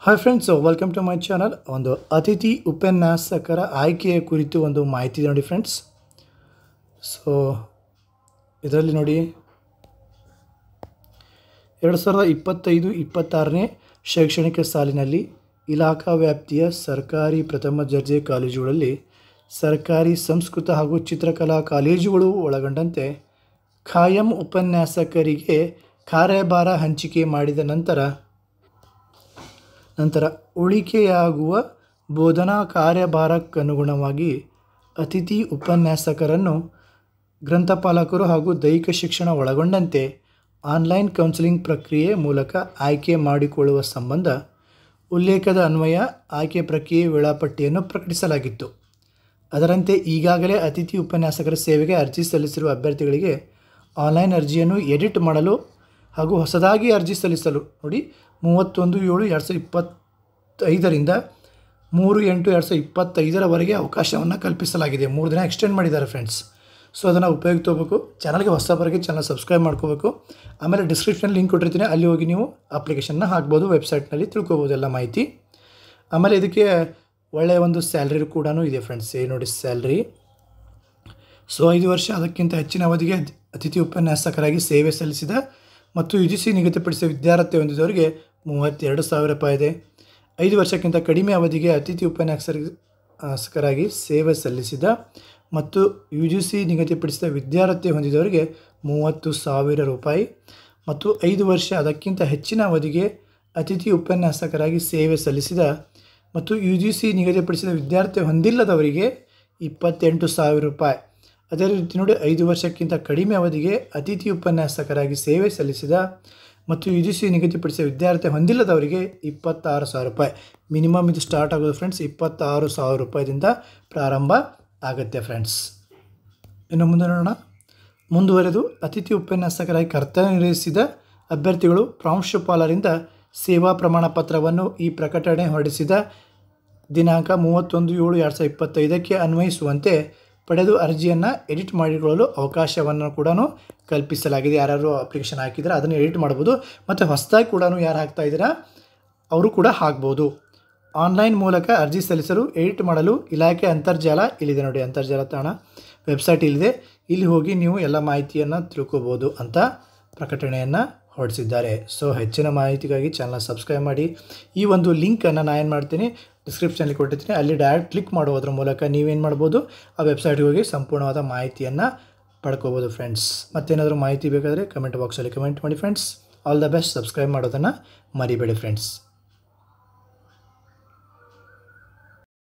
Hi friends, welcome to my channel. ಒಂದು ಅತಿಥಿ ಉಪನ್ಯಾಸಕರ ಆಯ್ಕೆಯ ಕುರಿತು ಒಂದು ಮಾಹಿತಿ ಇದೆ ನೋಡಿ ಫ್ರೆಂಡ್ಸ್. ಸೊ ಇದರಲ್ಲಿ ನೋಡಿ 2025-26ನೇ ಶೈಕ್ಷಣಿಕ ಸಾಲಿನಲ್ಲಿ ಇಲಾಖಾ ವ್ಯಾಪ್ತಿಯ ಸರ್ಕಾರಿ ಪ್ರಥಮ ದರ್ಜೆ ಕಾಲೇಜುಗಳಲ್ಲಿ ಸರ್ಕಾರಿ ಸಂಸ್ಕೃತ ಹಾಗೂ ಚಿತ್ರಕಲಾ ಕಾಲೇಜುಗಳು ಒಳಗೊಂಡಂತೆ ಖಾಯಂ ಉಪನ್ಯಾಸಕರಿಗೆ ಕಾರ್ಯಭಾರ ಹಂಚಿಕೆ ಮಾಡಿದ ನಂತರ ಉಳಿಕೆಯಾಗುವ ಬೋಧನಾ ಕಾರ್ಯಭಾರಕ್ಕನುಗುಣವಾಗಿ ಅತಿಥಿ ಉಪನ್ಯಾಸಕರನ್ನು ಗ್ರಂಥಪಾಲಕರು ಹಾಗೂ ದೈಹಿಕ ಶಿಕ್ಷಣ ಒಳಗೊಂಡಂತೆ ಆನ್ಲೈನ್ ಕೌನ್ಸಿಲಿಂಗ್ ಪ್ರಕ್ರಿಯೆ ಮೂಲಕ ಆಯ್ಕೆ ಮಾಡಿಕೊಳ್ಳುವ ಸಂಬಂಧ ಉಲ್ಲೇಖದ ಅನ್ವಯ ಆಯ್ಕೆ ಪ್ರಕ್ರಿಯೆ ವೇಳಾಪಟ್ಟಿಯನ್ನು ಪ್ರಕಟಿಸಲಾಗಿತ್ತು. ಅದರಂತೆ ಈಗಾಗಲೇ ಅತಿಥಿ ಉಪನ್ಯಾಸಕರ ಸೇವೆಗೆ ಅರ್ಜಿ ಸಲ್ಲಿಸಿರುವ ಅಭ್ಯರ್ಥಿಗಳಿಗೆ ಆನ್ಲೈನ್ ಅರ್ಜಿಯನ್ನು ಎಡಿಟ್ ಮಾಡಲು ಹಾಗೂ ಹೊಸದಾಗಿ ಅರ್ಜಿ ಸಲ್ಲಿಸಲು ನೋಡಿ 31/7/2025ರಿಂದ 3/8/2025ರವರೆಗೆ ಅವಕಾಶವನ್ನು ಕಲ್ಪಿಸಲಾಗಿದೆ. 3 ದಿನ ಎಕ್ಸ್ಟೆಂಡ್ ಮಾಡಿದ್ದಾರೆ ಫ್ರೆಂಡ್ಸ್. ಸೊ ಅದನ್ನು ಉಪಯೋಗ ತೊಗೋಬೇಕು. ಚಾನಲ್ಗೆ ಹೊಸಬರಿಗೆ ಚಾನಲ್ ಸಬ್ಸ್ಕ್ರೈಬ್ ಮಾಡ್ಕೋಬೇಕು. ಆಮೇಲೆ ಡಿಸ್ಕ್ರಿಪ್ಷನ್ ಲಿಂಕ್ ಕೊಟ್ಟಿರ್ತೀನಿ, ಅಲ್ಲಿ ಹೋಗಿ ನೀವು ಅಪ್ಲಿಕೇಶನ್ನ ಹಾಕ್ಬೋದು, ವೆಬ್ಸೈಟ್ನಲ್ಲಿ ತಿಳ್ಕೊಬೋದು ಎಲ್ಲ ಮಾಹಿತಿ. ಆಮೇಲೆ ಇದಕ್ಕೆ ಒಳ್ಳೆಯ ಒಂದು ಸ್ಯಾಲ್ರಿ ಕೂಡ ಇದೆ ಫ್ರೆಂಡ್ಸ್. ನೋಡಿ ಸ್ಯಾಲ್ರಿ. ಸೊ 5 ವರ್ಷ ಅದಕ್ಕಿಂತ ಹೆಚ್ಚಿನ ಅವಧಿಗೆ ಅತಿಥಿ ಉಪನ್ಯಾಸಕರಾಗಿ ಸೇವೆ ಸಲ್ಲಿಸಿದ ಮತ್ತು UGC ನಿಗದಿಪಡಿಸಿದ ವಿದ್ಯಾರ್ಥಿ ಹೊಂದಿದವರಿಗೆ 32,000 ರೂಪಾಯಿ ಇದೆ. 5 ವರ್ಷಕ್ಕಿಂತ ಕಡಿಮೆ ಅವಧಿಗೆ ಅತಿಥಿ ಉಪನ್ಯಾಸಕರಾಗಿ ಸೇವೆ ಸಲ್ಲಿಸಿದ ಮತ್ತು UGC ನಿಗದಿಪಡಿಸಿದ ವಿದ್ಯಾರ್ಥಿ ಹೊಂದಿದವರಿಗೆ 30,000 ರೂಪಾಯಿ ಮತ್ತು 5 ವರ್ಷ ಅದಕ್ಕಿಂತ ಹೆಚ್ಚಿನ ಅವಧಿಗೆ ಅತಿಥಿ ಉಪನ್ಯಾಸಕರಾಗಿ ಸೇವೆ ಸಲ್ಲಿಸಿದ ಮತ್ತು UGC ನಿಗದಿಪಡಿಸಿದ ವಿದ್ಯಾರ್ಥಿ ಹೊಂದಿಲ್ಲದವರಿಗೆ 28,000 ರೂಪಾಯಿ. ಅದೇ ರೀತಿ ನೋಡಿ 5 ವರ್ಷಕ್ಕಿಂತ ಕಡಿಮೆ ಅವಧಿಗೆ ಅತಿಥಿ ಉಪನ್ಯಾಸಕರಾಗಿ ಸೇವೆ ಸಲ್ಲಿಸಿದ ಮತ್ತು UGC ನಿಗದಿಪಡಿಸಿದ ವಿದ್ಯಾರ್ಥಿ ಹೊಂದಿಲ್ಲದವರಿಗೆ 26,000 ರೂಪಾಯಿ. ಮಿನಿಮಮ್ ಇದು ಸ್ಟಾರ್ಟ್ ಆಗೋದು ಫ್ರೆಂಡ್ಸ್ 26,000 ರೂಪಾಯಿದಿಂದ ಪ್ರಾರಂಭ ಆಗುತ್ತೆ ಫ್ರೆಂಡ್ಸ್. ಇನ್ನು ಮುಂದೆ ನೋಡೋಣ. ಮುಂದುವರೆದು ಅತಿಥಿ ಉಪನ್ಯಾಸಕರಾಗಿ ಕರ್ತವ್ಯ ನಿರ್ವಹಿಸಿದ ಅಭ್ಯರ್ಥಿಗಳು ಪ್ರಾಂಶುಪಾಲರಿಂದ ಸೇವಾ ಪ್ರಮಾಣ ಪತ್ರವನ್ನು ಈ ಪ್ರಕಟಣೆ ಹೊರಡಿಸಿದ ದಿನಾಂಕ 31/7/2025ಕ್ಕೆ ಅನ್ವಯಿಸುವಂತೆ ಪಡೆದು ಅರ್ಜಿಯನ್ನು ಎಡಿಟ್ ಮಾಡಿಕೊಳ್ಳಲು ಅವಕಾಶವನ್ನು ಕೂಡ ಕಲ್ಪಿಸಲಾಗಿದೆ. ಯಾರ್ಯಾರು ಅಪ್ಲಿಕೇಶನ್ ಹಾಕಿದರೆ ಅದನ್ನು ಎಡಿಟ್ ಮಾಡ್ಬೋದು. ಮತ್ತು ಹೊಸದಾಗಿ ಕೂಡ ಯಾರು ಹಾಕ್ತಾ ಇದ್ದೀರಾ ಅವರು ಕೂಡ ಹಾಕ್ಬೋದು. ಆನ್ಲೈನ್ ಮೂಲಕ ಅರ್ಜಿ ಸಲ್ಲಿಸಲು ಎಡಿಟ್ ಮಾಡಲು ಇಲಾಖೆ ಅಂತರ್ಜಾಲ ಇಲ್ಲಿದೆ ನೋಡಿ, ಅಂತರ್ಜಾಲ ತಾಣ ವೆಬ್ಸೈಟ್ ಇಲ್ಲಿದೆ. ಇಲ್ಲಿ ಹೋಗಿ ನೀವು ಎಲ್ಲ ಮಾಹಿತಿಯನ್ನು ತಿಳ್ಕೊಬೋದು ಅಂತ ಪ್ರಕಟಣೆಯನ್ನು ಹೊರಡಿಸಿದ್ದಾರೆ. ಸೊ ಹೆಚ್ಚಿನ ಮಾಹಿತಿಗಾಗಿ ಚಾನಲ್ ಸಬ್ಸ್ಕ್ರೈಬ್ ಮಾಡಿ. ಈ ಒಂದು ಲಿಂಕನ್ನು ನಾನು ಏನು ಮಾಡ್ತೀನಿ ಡಿಸ್ಕ್ರಿಪ್ಷನಲ್ಲಿ ಕೊಟ್ಟಿರ್ತೀನಿ, ಅಲ್ಲಿ ಡೈರೆಕ್ಟ್ ಕ್ಲಿಕ್ ಮಾಡೋದ್ರ ಮೂಲಕ ನೀವೇನು ಮಾಡ್ಬೋದು ಆ ವೆಬ್ಸೈಟ್ಗೆ ಹೋಗಿ ಸಂಪೂರ್ಣವಾದ ಮಾಹಿತಿಯನ್ನು ಪಡ್ಕೋಬೋದು ಫ್ರೆಂಡ್ಸ್. ಮತ್ತೇನಾದರೂ ಮಾಹಿತಿ ಬೇಕಾದರೆ ಕಮೆಂಟ್ ಬಾಕ್ಸಲ್ಲಿ ಕಮೆಂಟ್ ಮಾಡಿ friends. All the best. Subscribe ಮಾಡೋದನ್ನು ಮರಿಬೇಡಿ ಫ್ರೆಂಡ್ಸ್.